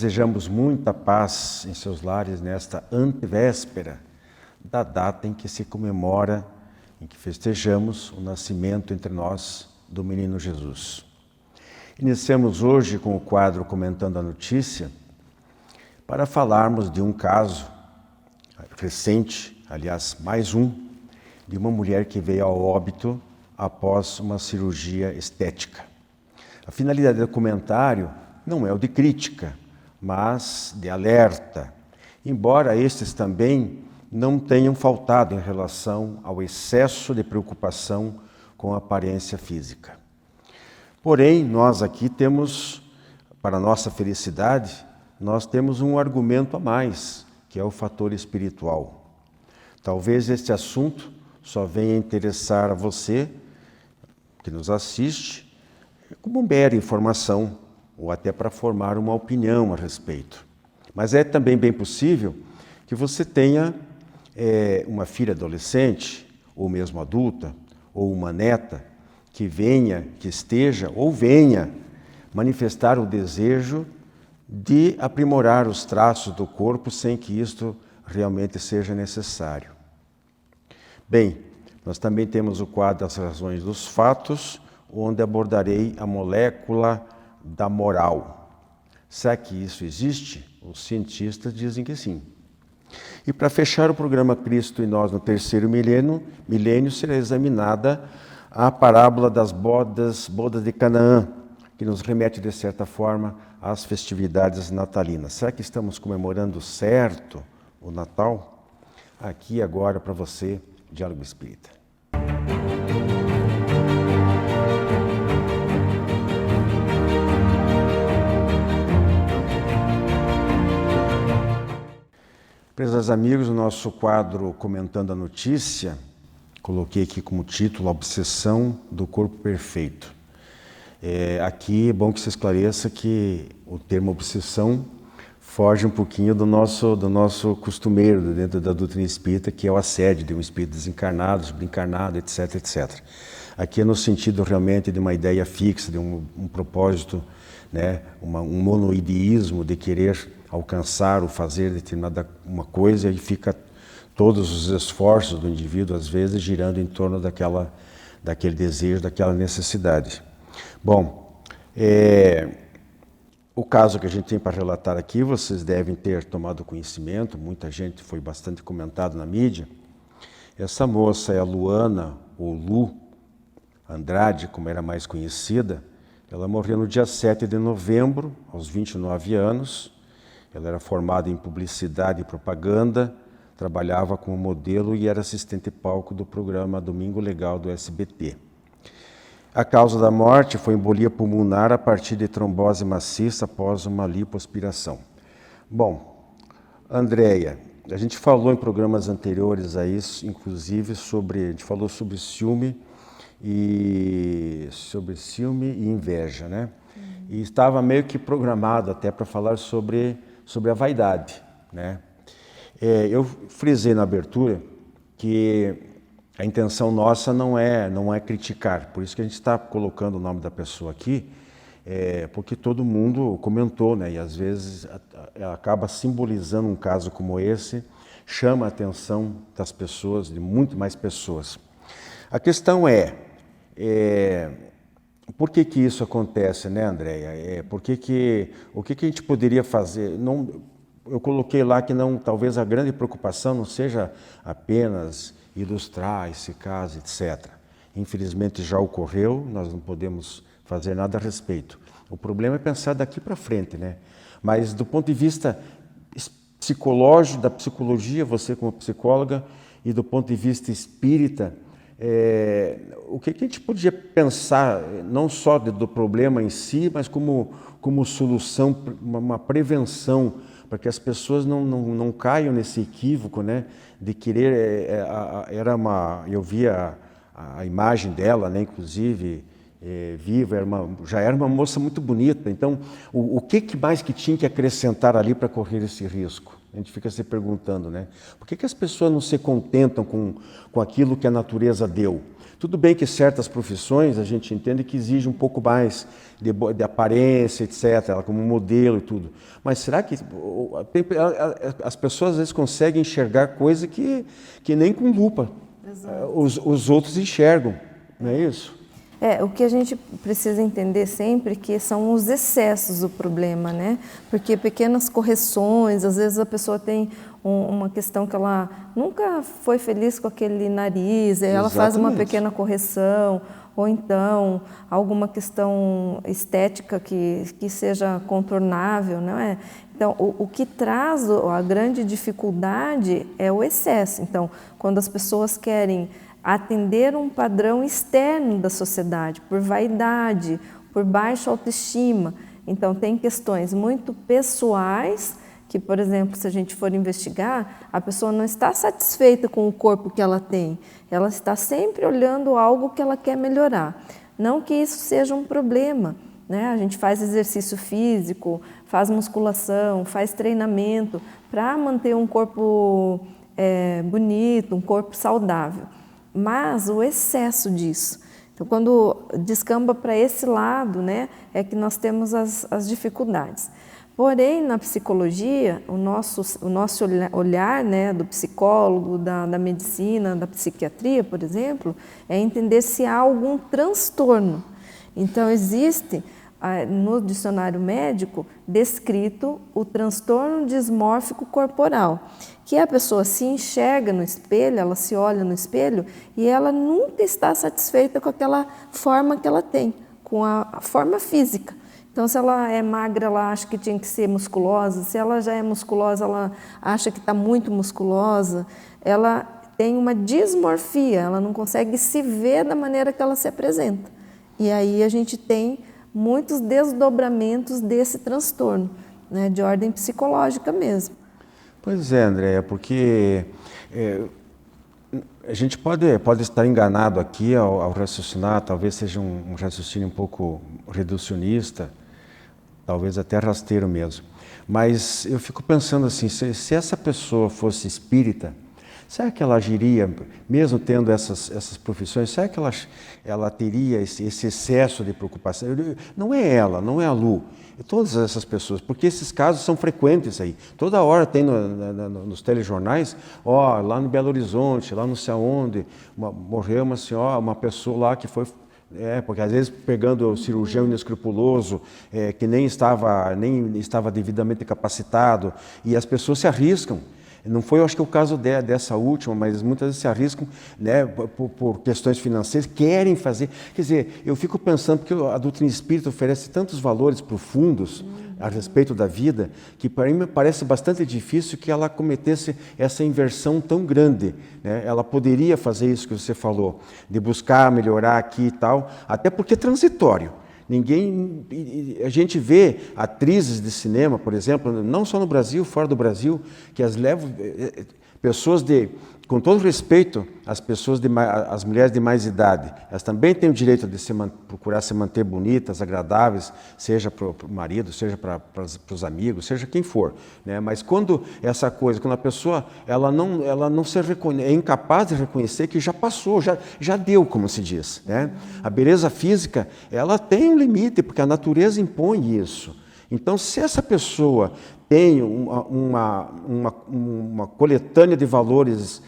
Desejamos muita paz em seus lares nesta antevéspera da data em que se comemora, em que festejamos o nascimento entre nós do menino Jesus. Iniciamos hoje com o quadro Comentando a Notícia para falarmos de um caso recente, aliás, mais um, de uma mulher que veio ao óbito após uma cirurgia estética. A finalidade do comentário não é o de crítica, mas de alerta, embora estes também não tenham faltado em relação ao excesso de preocupação com a aparência física. Porém, nós aqui temos, para nossa felicidade, nós temos um argumento a mais, que é o fator espiritual. Talvez este assunto só venha interessar a você, que nos assiste, como mera informação, ou até para formar uma opinião a respeito. Mas é também bem possível que você tenha uma filha adolescente, ou mesmo adulta, ou uma neta, que esteja ou venha manifestar o desejo de aprimorar os traços do corpo sem que isto realmente seja necessário. Bem, nós também temos o quadro das razões dos fatos, onde abordarei a molécula da moral. Será que isso existe? Os cientistas dizem que sim. E para fechar o programa Cristo e Nós no terceiro milênio será examinada a parábola das bodas de Canaã, que nos remete, de certa forma, às festividades natalinas. Será que estamos comemorando certo o Natal? Aqui agora para você, Diálogo Espírita. Prezados amigos, o nosso quadro Comentando a Notícia, coloquei aqui como título A Obsessão do Corpo Perfeito. Aqui é bom que se esclareça que o termo obsessão foge um pouquinho do nosso costumeiro dentro da doutrina espírita, que é o assédio de um espírito desencarnado, subencarnado, etc, etc. Aqui é no sentido realmente de uma ideia fixa, de um propósito, né, um monoideísmo de querer alcançar ou fazer determinada uma coisa e fica todos os esforços do indivíduo, às vezes, girando em torno daquele desejo, daquela necessidade. Bom, o caso que a gente tem para relatar aqui, vocês devem ter tomado conhecimento, muita gente, foi bastante comentado na mídia. Essa moça é a Luana, ou Lu Andrade, como era mais conhecida. Ela morreu no dia 7 de novembro, aos 29 anos. Ela era formada em publicidade e propaganda, trabalhava como modelo e era assistente de palco do programa Domingo Legal do SBT. A causa da morte foi embolia pulmonar a partir de trombose maciça após uma lipoaspiração. Bom, Andréia, a gente falou em programas anteriores a isso, inclusive a gente falou sobre ciúme e inveja, né? E estava meio que programado até para falar sobre a vaidade, né? Eu frisei na abertura que a intenção nossa não é criticar, por isso que a gente está colocando o nome da pessoa aqui, porque todo mundo comentou, né? E às vezes acaba simbolizando um caso como esse, chama a atenção das pessoas, de muito mais pessoas. A questão por que isso acontece, né, Andréia? O que a gente poderia fazer? Eu coloquei lá que talvez a grande preocupação não seja apenas ilustrar esse caso, etc. Infelizmente já ocorreu, nós não podemos fazer nada a respeito. O problema é pensar daqui para frente, né? Mas do ponto de vista psicológico, da psicologia, você como psicóloga, e do ponto de vista espírita, o que a gente podia pensar, não só do problema em si, mas como solução, uma prevenção, para que as pessoas não caiam nesse equívoco, né, de querer... eu vi a imagem dela, né, inclusive, viva, já era uma moça muito bonita. Então, o que mais que tinha que acrescentar ali para correr esse risco? A gente fica se perguntando, né? Por que as pessoas não se contentam com aquilo que a natureza deu? Tudo bem que certas profissões a gente entende que exige um pouco mais de aparência, etc., como modelo e tudo. Mas será que as pessoas às vezes conseguem enxergar coisa que nem com lupa os outros enxergam, não é isso? O que a gente precisa entender sempre que são os excessos o problema, né? Porque pequenas correções, às vezes a pessoa tem uma questão que ela nunca foi feliz com aquele nariz, ela faz uma pequena correção, ou então alguma questão estética que seja contornável, não é? Então, o que traz a grande dificuldade é o excesso. Então, quando as pessoas querem atender um padrão externo da sociedade, por vaidade, por baixa autoestima. Então, tem questões muito pessoais que, por exemplo, se a gente for investigar, a pessoa não está satisfeita com o corpo que ela tem, ela está sempre olhando algo que ela quer melhorar. Não que isso seja um problema, né? A gente faz exercício físico, faz musculação, faz treinamento para manter um corpo bonito, um corpo saudável. Mas o excesso disso. Então, quando descamba para esse lado, né, é que nós temos as dificuldades. Porém, na psicologia, o nosso olhar, né, do psicólogo, da medicina, da psiquiatria, por exemplo, é entender se há algum transtorno. Então, existe no dicionário médico descrito o transtorno dismórfico corporal, que a pessoa se enxerga no espelho, ela se olha no espelho e ela nunca está satisfeita com aquela forma que ela tem, com a forma física. Então, se ela é magra, ela acha que tinha que ser musculosa, se ela já é musculosa, ela acha que está muito musculosa, ela tem uma dismorfia, ela não consegue se ver da maneira que ela se apresenta. E aí a gente tem muitos desdobramentos desse transtorno, né, de ordem psicológica mesmo. Pois é, Andréia, porque a gente pode estar enganado aqui ao raciocinar, talvez seja um raciocínio um pouco reducionista, talvez até rasteiro mesmo. Mas eu fico pensando assim, se essa pessoa fosse espírita, será que ela agiria, mesmo tendo essas profissões, será que ela teria esse excesso de preocupação? Não é ela, não é a Lu, é todas essas pessoas, porque esses casos são frequentes aí. Toda hora tem nos telejornais, lá no Belo Horizonte, lá não sei aonde, morreu uma senhora, uma pessoa lá que foi... porque às vezes pegando o cirurgião inescrupuloso, que nem estava devidamente capacitado, e as pessoas se arriscam. Não foi, eu acho que o caso dessa última, mas muitas vezes se arriscam, né, por questões financeiras, querem fazer. Quer dizer, eu fico pensando, porque a doutrina espírita oferece tantos valores profundos a respeito da vida, que para mim me parece bastante difícil que ela cometesse essa inversão tão grande, né? Ela poderia fazer isso que você falou, de buscar melhorar aqui e tal, até porque é transitório. A gente vê atrizes de cinema, por exemplo, não só no Brasil, fora do Brasil, que as levam, pessoas com todo respeito, as mulheres de mais idade, elas também têm o direito de procurar se manter bonitas, agradáveis, seja para o marido, seja para os amigos, seja quem for, né? Mas quando a pessoa ela não é incapaz de reconhecer que já passou, já deu, como se diz, né? A beleza física, ela tem um limite, porque a natureza impõe isso. Então, se essa pessoa tem uma coletânea de valores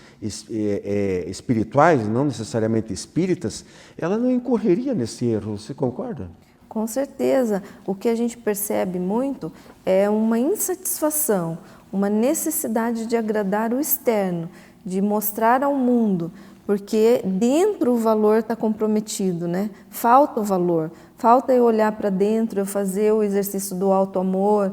espirituais, não necessariamente espíritas, ela não incorreria nesse erro. Você concorda? Com certeza. O que a gente percebe muito é uma insatisfação, uma necessidade de agradar o externo, de mostrar ao mundo, porque dentro o valor está comprometido, né? Falta o valor, falta eu olhar para dentro, eu fazer o exercício do auto-amor,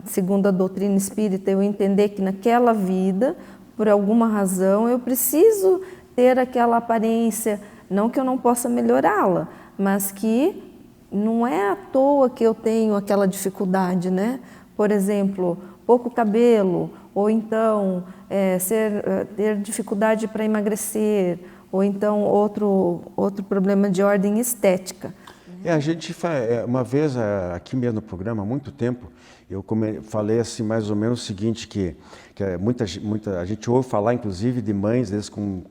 segundo a doutrina espírita, eu entender que naquela vida, por alguma razão, eu preciso ter aquela aparência, não que eu não possa melhorá-la, mas que não é à toa que eu tenho aquela dificuldade, né? Por exemplo, pouco cabelo, ou então ter dificuldade para emagrecer, ou então outro problema de ordem estética. A gente uma vez aqui mesmo no programa, há muito tempo, eu falei assim mais ou menos o seguinte, que a gente ouve falar inclusive de mães, às vezes com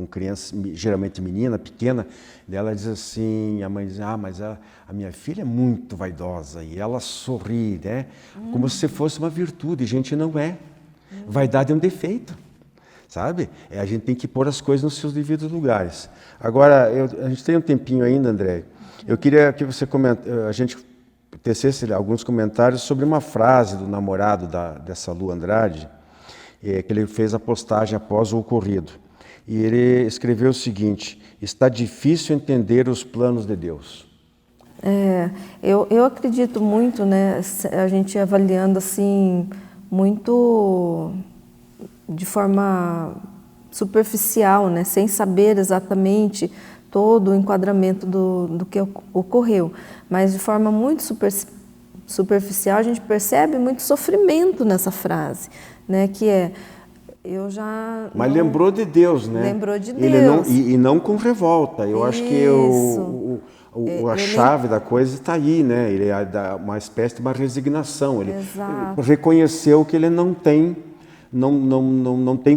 crianças, geralmente menina, pequena, ela diz assim, a mãe diz, mas a minha filha é muito vaidosa e ela sorri, né? Como se fosse uma virtude, gente, não é. Vaidade é um defeito. Sabe? A gente tem que pôr as coisas nos seus devidos lugares. Agora, a gente tem um tempinho ainda, André. Eu queria que a gente tecesse alguns comentários sobre uma frase do namorado dessa Lu Andrade, que ele fez a postagem após o ocorrido. E ele escreveu o seguinte: está difícil entender os planos de Deus. Eu acredito muito, né, a gente avaliando assim, muito de forma superficial, né, sem saber exatamente todo o enquadramento do que ocorreu, mas de forma muito superficial a gente percebe muito sofrimento nessa frase, né, que Mas lembrou de Deus, né? Lembrou de Deus. E não com revolta. Eu acho que a chave da coisa está aí, né? Ele uma espécie de uma resignação. Ele reconheceu que ele não tem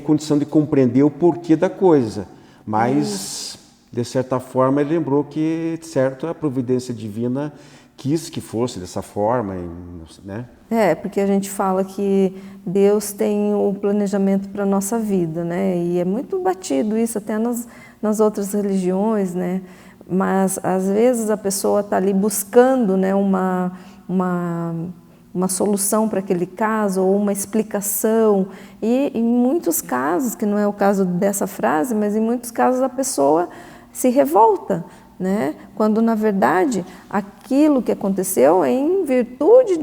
condição de compreender o porquê da coisa, mas de certa forma ele lembrou que, certo, a providência divina quis que fosse dessa forma, né? Porque a gente fala que Deus tem o planejamento para a nossa vida, né? E é muito batido isso até nas outras religiões, né? Mas às vezes a pessoa está ali buscando, né, uma solução para aquele caso ou uma explicação, e em muitos casos, que não é o caso dessa frase, mas em muitos casos a pessoa se revolta, né? Quando na verdade aquilo que aconteceu é em virtude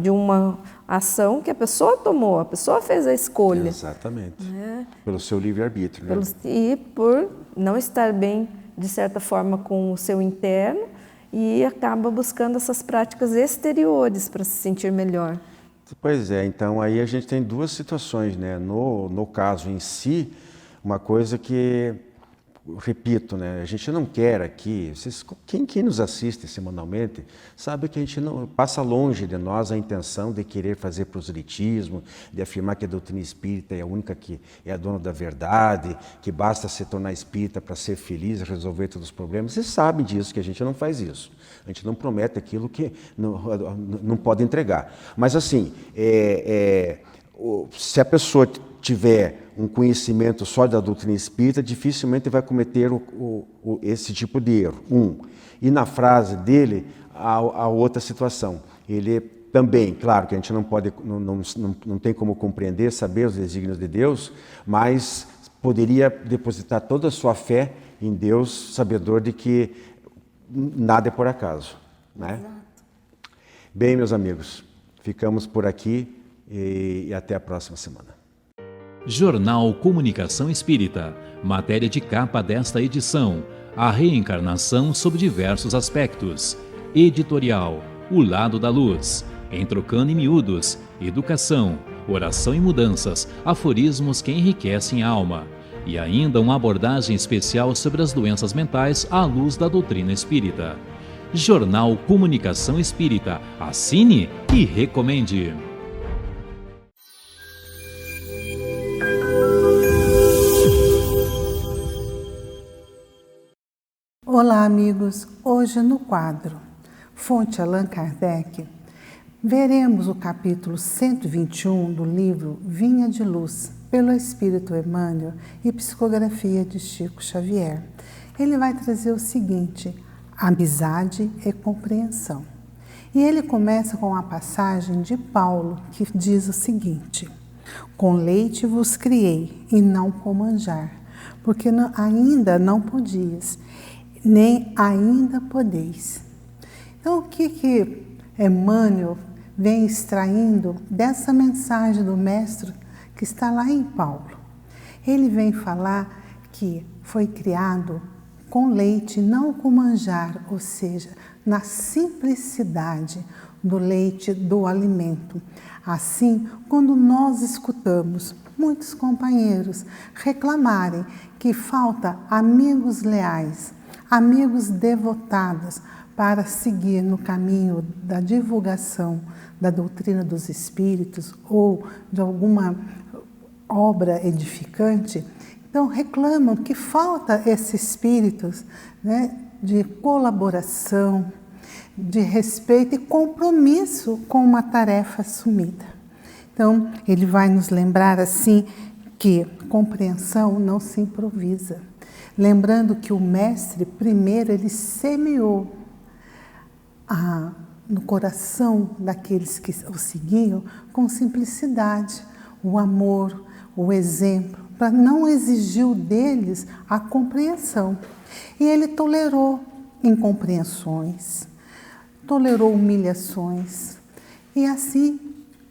de uma ação que a pessoa tomou, a pessoa fez a escolha. Exatamente, né? Pelo seu livre-arbítrio. Né? E por não estar bem, de certa forma, com o seu interno, e acaba buscando essas práticas exteriores para se sentir melhor. Pois é, então aí a gente tem duas situações, né? No caso em si, uma coisa que, repito, né? A gente não quer aqui, quem nos assiste semanalmente sabe que a gente não passa longe de nós a intenção de querer fazer proselitismo, de afirmar que a doutrina espírita é a única que é a dona da verdade, que basta se tornar espírita para ser feliz e resolver todos os problemas. Vocês sabem disso, que a gente não faz isso. A gente não promete aquilo que não pode entregar. Mas assim, se a pessoa tiver um conhecimento só da doutrina espírita, dificilmente vai cometer esse tipo de erro. E na frase dele, a outra situação. Ele também, claro que a gente não tem como compreender, saber os desígnios de Deus, mas poderia depositar toda a sua fé em Deus, sabedor de que nada é por acaso, né? Exato. Bem, meus amigos, ficamos por aqui e até a próxima semana. Jornal Comunicação Espírita, matéria de capa desta edição, a reencarnação sob diversos aspectos. Editorial, o lado da luz, em Trocando em Miúdos, educação, oração e mudanças, aforismos que enriquecem a alma. E ainda uma abordagem especial sobre as doenças mentais à luz da doutrina espírita. Jornal Comunicação Espírita, assine e recomende. Olá, amigos. Hoje no quadro Fonte Allan Kardec, veremos o capítulo 121 do livro Vinha de Luz, pelo Espírito Emmanuel e psicografia de Chico Xavier. Ele vai trazer o seguinte: amizade e compreensão. E ele começa com a passagem de Paulo, que diz o seguinte: com leite vos criei, e não com manjar, porque ainda não podias, nem ainda podeis. Então, o que Emmanuel vem extraindo dessa mensagem do Mestre que está lá em Paulo? Ele vem falar que foi criado com leite, não com manjar, ou seja, na simplicidade do leite, do alimento. Assim, quando nós escutamos muitos companheiros reclamarem que falta amigos leais, amigos devotados para seguir no caminho da divulgação da doutrina dos espíritos ou de alguma obra edificante, então reclamam que falta esses espíritos, né, de colaboração, de respeito e compromisso com uma tarefa assumida. Então, ele vai nos lembrar assim que compreensão não se improvisa. Lembrando que o mestre, primeiro, ele semeou no coração daqueles que o seguiam com simplicidade, o amor, o exemplo, para não exigir deles a compreensão. E ele tolerou incompreensões, tolerou humilhações. E assim,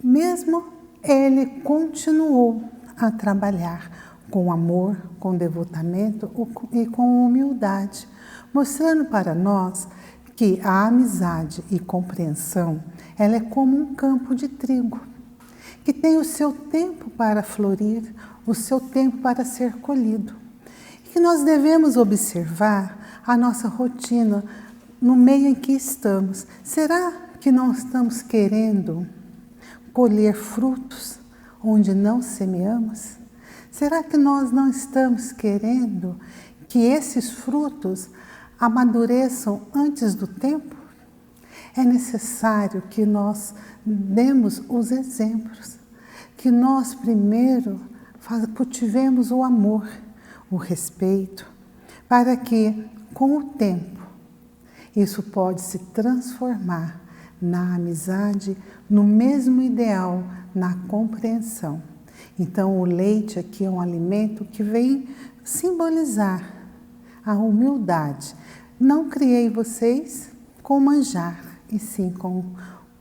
mesmo ele continuou a trabalhar com amor, com devotamento e com humildade, mostrando para nós que a amizade e compreensão, ela é como um campo de trigo, que tem o seu tempo para florir, o seu tempo para ser colhido. E que nós devemos observar a nossa rotina no meio em que estamos. Será que não estamos querendo colher frutos onde não semeamos? Será que nós não estamos querendo que esses frutos amadureçam antes do tempo? É necessário que nós demos os exemplos, que nós primeiro cultivemos o amor, o respeito, para que com o tempo isso pode se transformar na amizade, no mesmo ideal, na compreensão. Então, o leite aqui é um alimento que vem simbolizar a humildade. Não criei vocês com manjar, e sim com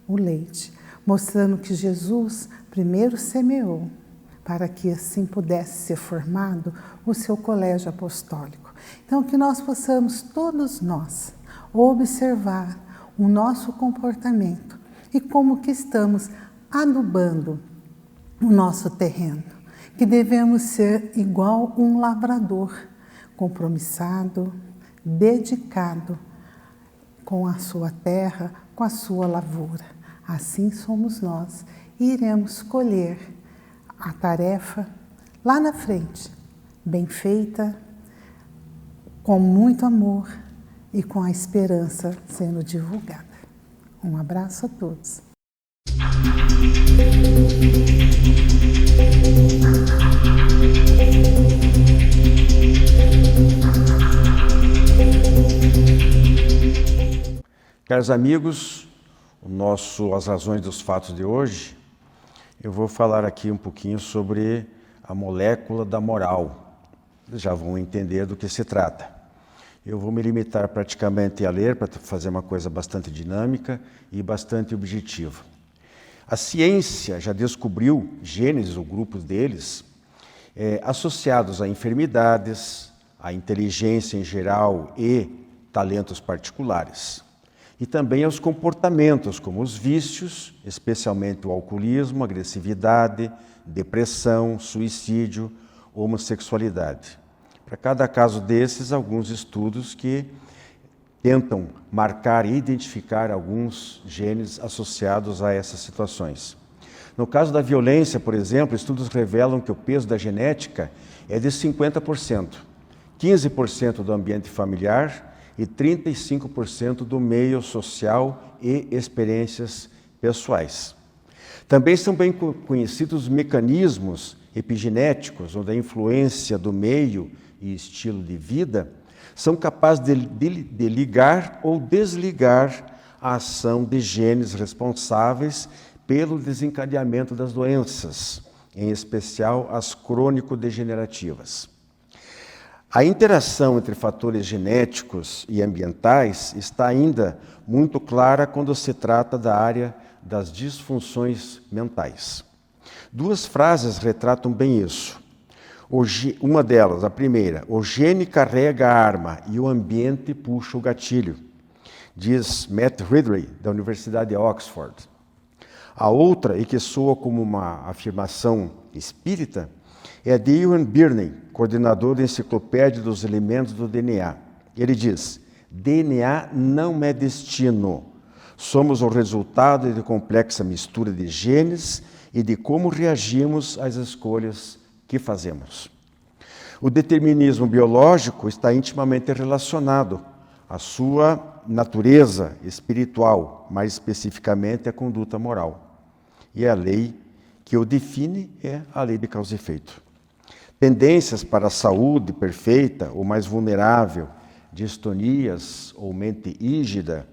o leite, mostrando que Jesus primeiro semeou, para que assim pudesse ser formado o seu colégio apostólico. Então, que nós possamos, todos nós, observar o nosso comportamento e como que estamos adubando o nosso terreno, que devemos ser igual um lavrador, compromissado, dedicado com a sua terra, com a sua lavoura. Assim somos nós e iremos colher a tarefa lá na frente, bem feita, com muito amor e com a esperança sendo divulgada. Um abraço a todos. Caros amigos, as razões dos fatos de hoje, eu vou falar aqui um pouquinho sobre a molécula da moral. Vocês já vão entender do que se trata. Eu vou me limitar praticamente a ler, para fazer uma coisa bastante dinâmica e bastante objetiva. A ciência já descobriu genes, ou grupos deles, associados a enfermidades, a inteligência em geral e talentos particulares. E também aos comportamentos, como os vícios, especialmente o alcoolismo, agressividade, depressão, suicídio, homossexualidade. Para cada caso desses, alguns estudos que tentam marcar e identificar alguns genes associados a essas situações. No caso da violência, por exemplo, estudos revelam que o peso da genética é de 50%, 15% do ambiente familiar e 35% do meio social e experiências pessoais. Também são bem conhecidos os mecanismos epigenéticos, onde a influência do meio e estilo de vida são capazes de ligar ou desligar a ação de genes responsáveis pelo desencadeamento das doenças, em especial as crônico-degenerativas. A interação entre fatores genéticos e ambientais está ainda muito clara quando se trata da área das disfunções mentais. Duas frases retratam bem isso. Uma delas, a primeira, o gene carrega a arma e o ambiente puxa o gatilho, diz Matt Ridley, da Universidade de Oxford. A outra, e que soa como uma afirmação espírita, é de Ewan Birney, coordenador da Enciclopédia dos Elementos do DNA. Ele diz: DNA não é destino. Somos o resultado de complexa mistura de genes e de como reagimos às escolhas que fazemos. O determinismo biológico está intimamente relacionado à sua natureza espiritual, mais especificamente a conduta moral. E a lei que o define é a lei de causa e efeito. Tendências para a saúde perfeita ou mais vulnerável, distonias ou mente rígida,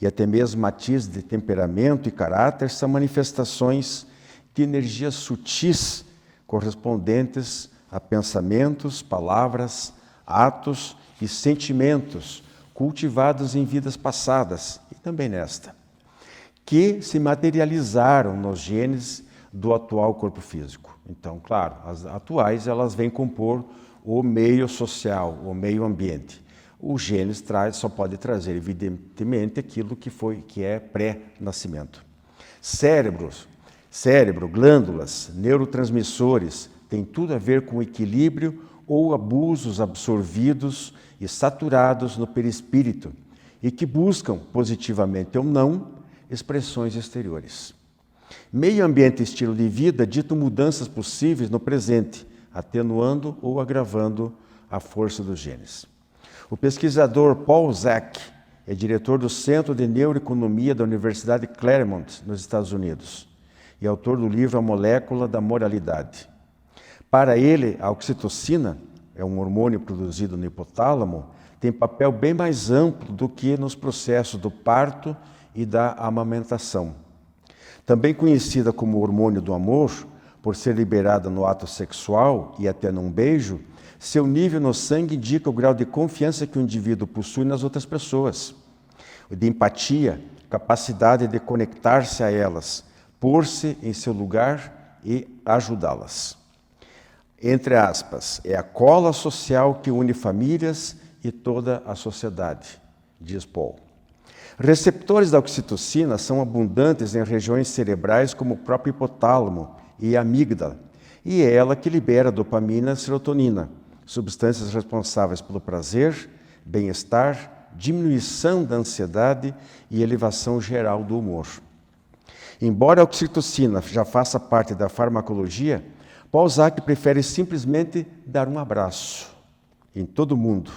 e até mesmo matizes de temperamento e caráter são manifestações de energias sutis correspondentes a pensamentos, palavras, atos e sentimentos cultivados em vidas passadas e também nesta, que se materializaram nos genes do atual corpo físico. Então, claro, as atuais elas vêm compor o meio social, o meio ambiente. O genes só pode trazer, evidentemente, aquilo que é pré-nascimento. Cérebro, glândulas, neurotransmissores, tem tudo a ver com equilíbrio ou abusos absorvidos e saturados no perispírito e que buscam, positivamente ou não, expressões exteriores. Meio ambiente e estilo de vida ditam mudanças possíveis no presente, atenuando ou agravando a força dos genes. O pesquisador Paul Zak é diretor do Centro de Neuroeconomia da Universidade Claremont, nos Estados Unidos, e autor do livro A Molécula da Moralidade. Para ele, a oxitocina, é um hormônio produzido no hipotálamo, tem papel bem mais amplo do que nos processos do parto e da amamentação. Também conhecida como hormônio do amor, por ser liberada no ato sexual e até num beijo, seu nível no sangue indica o grau de confiança que o indivíduo possui nas outras pessoas, de empatia, capacidade de conectar-se a elas, pôr-se em seu lugar e ajudá-las. Entre aspas, é a cola social que une famílias e toda a sociedade, diz Paul. Receptores da oxitocina são abundantes em regiões cerebrais como o próprio hipotálamo e a amígdala, e é ela que libera dopamina e serotonina, substâncias responsáveis pelo prazer, bem-estar, diminuição da ansiedade e elevação geral do humor. Embora a oxitocina já faça parte da farmacologia, Paul Zak prefere simplesmente dar um abraço em todo mundo,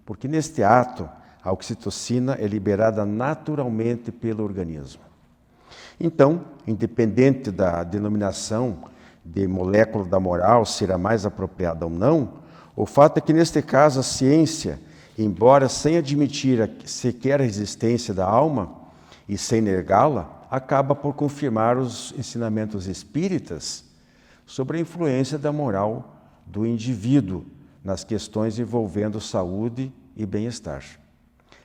porque neste ato a oxitocina é liberada naturalmente pelo organismo. Então, independente da denominação de molécula da moral ser a mais apropriada ou não, o fato é que neste caso a ciência, embora sem admitir sequer a existência da alma e sem negá-la, acaba por confirmar os ensinamentos espíritas sobre a influência da moral do indivíduo nas questões envolvendo saúde e bem-estar.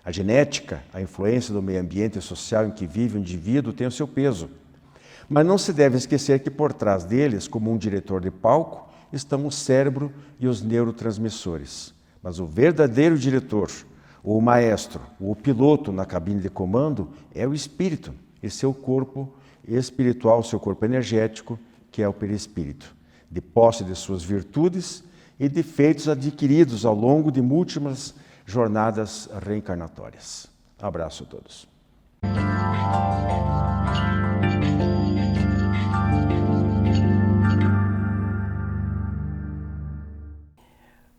A genética, a influência do meio ambiente social em que vive o indivíduo tem o seu peso, mas não se deve esquecer que por trás deles, como um diretor de palco, estão o cérebro e os neurotransmissores. Mas o verdadeiro diretor, o maestro, o piloto na cabine de comando é o espírito e seu corpo espiritual, seu corpo energético, que é o perispírito, de posse de suas virtudes e defeitos adquiridos ao longo de múltiplas jornadas reencarnatórias. Abraço a todos.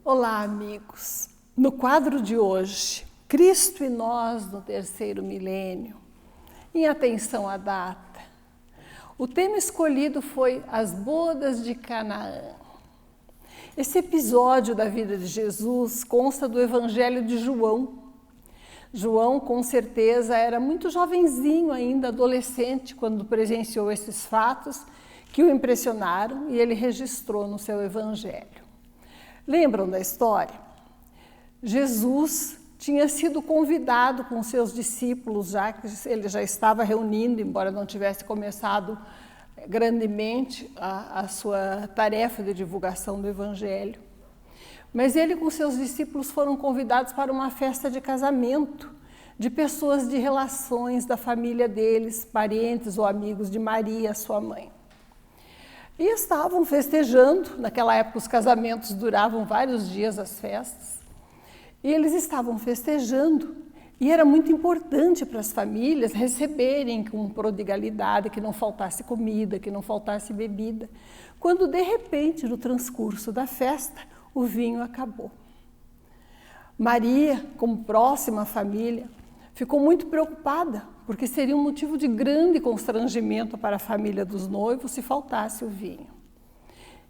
Olá, amigos. No quadro de hoje, Cristo e nós no terceiro milênio, em atenção à data, o tema escolhido foi as bodas de Canaã. Esse episódio da vida de Jesus consta do Evangelho de João. João, com certeza, era muito jovenzinho ainda, adolescente, quando presenciou esses fatos que o impressionaram e ele registrou no seu Evangelho. Lembram da história? Jesus tinha sido convidado com seus discípulos, já que ele já estava reunindo, embora não tivesse começado grandemente a sua tarefa de divulgação do Evangelho. Mas ele com seus discípulos foram convidados para uma festa de casamento de pessoas de relações da família deles, parentes ou amigos de Maria, sua mãe. E estavam festejando, naquela época os casamentos duravam vários dias, as festas, E eles estavam festejando. E era muito importante para as famílias receberem com prodigalidade, que não faltasse comida, que não faltasse bebida. Quando, de repente, no transcurso da festa, o vinho acabou. Maria, como próxima família, ficou muito preocupada, porque seria um motivo de grande constrangimento para a família dos noivos se faltasse o vinho.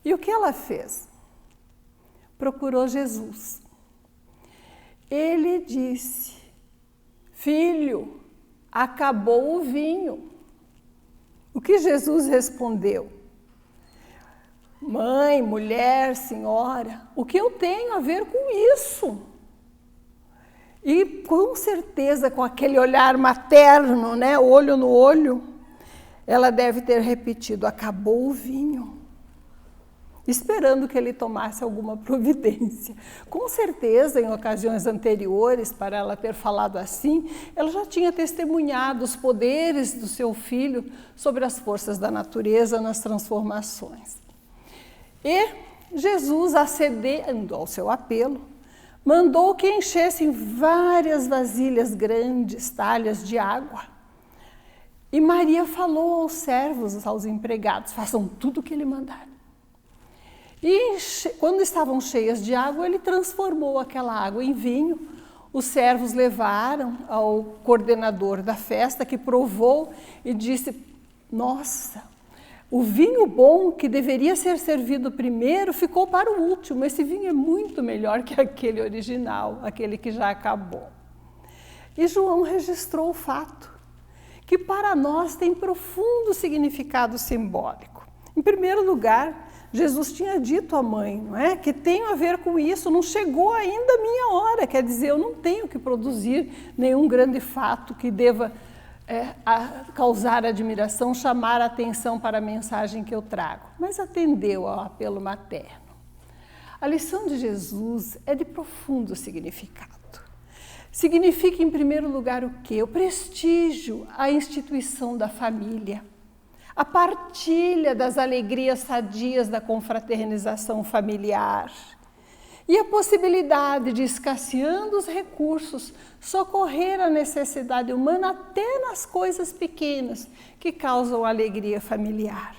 E o que ela fez? Procurou Jesus. Ele disse: filho, acabou o vinho. O que Jesus respondeu? Mãe, mulher, senhora, o que eu tenho a ver com isso? E com certeza, com aquele olhar materno, né, olho no olho, ela deve ter repetido: acabou o vinho, esperando que ele tomasse alguma providência. Com certeza, em ocasiões anteriores, para ela ter falado assim, ela já tinha testemunhado os poderes do seu filho sobre as forças da natureza nas transformações. E Jesus, acedendo ao seu apelo, mandou que enchessem várias vasilhas grandes, talhas de água. E Maria falou aos servos, aos empregados: façam tudo o que ele mandar. E quando estavam cheias de água, ele transformou aquela água em vinho. Os servos levaram ao coordenador da festa, que provou e disse: nossa, o vinho bom, que deveria ser servido primeiro, ficou para o último. Esse vinho é muito melhor que aquele original, aquele que já acabou. E João registrou o fato, que para nós tem profundo significado simbólico. Em primeiro lugar, Jesus tinha dito à mãe, não é, que tem a ver com isso, não chegou ainda a minha hora, quer dizer, eu não tenho que produzir nenhum grande fato que deva causar admiração, chamar a atenção para a mensagem que eu trago, mas atendeu ao apelo materno. A lição de Jesus é de profundo significado. Significa, em primeiro lugar, o quê? O prestígio à instituição da família, a partilha das alegrias sadias da confraternização familiar e a possibilidade de, escasseando os recursos, socorrer a necessidade humana até nas coisas pequenas que causam alegria familiar.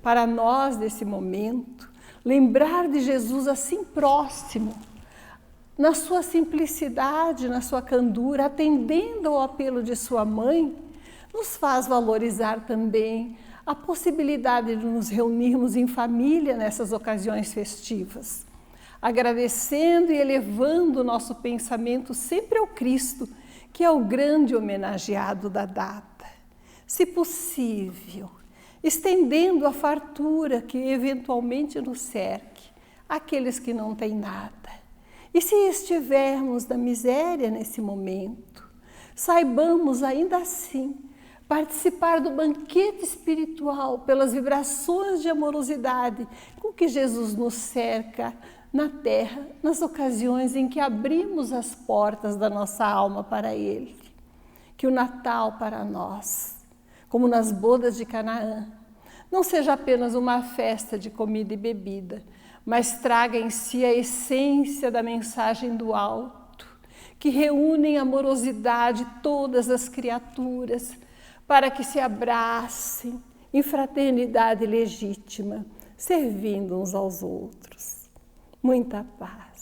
Para nós, nesse momento, lembrar de Jesus assim próximo, na sua simplicidade, na sua candura, atendendo ao apelo de sua mãe, nos faz valorizar também a possibilidade de nos reunirmos em família nessas ocasiões festivas, agradecendo e elevando o nosso pensamento sempre ao Cristo, que é o grande homenageado da data. Se possível, estendendo a fartura que eventualmente nos cerque àqueles que não têm nada. E se estivermos na miséria nesse momento, saibamos ainda assim participar do banquete espiritual pelas vibrações de amorosidade com que Jesus nos cerca na terra, nas ocasiões em que abrimos as portas da nossa alma para Ele. Que o Natal para nós, como nas bodas de Canaã, não seja apenas uma festa de comida e bebida, mas traga em si a essência da mensagem do alto, que reúne em amorosidade todas as criaturas, para que se abracem em fraternidade legítima, servindo uns aos outros. Muita paz.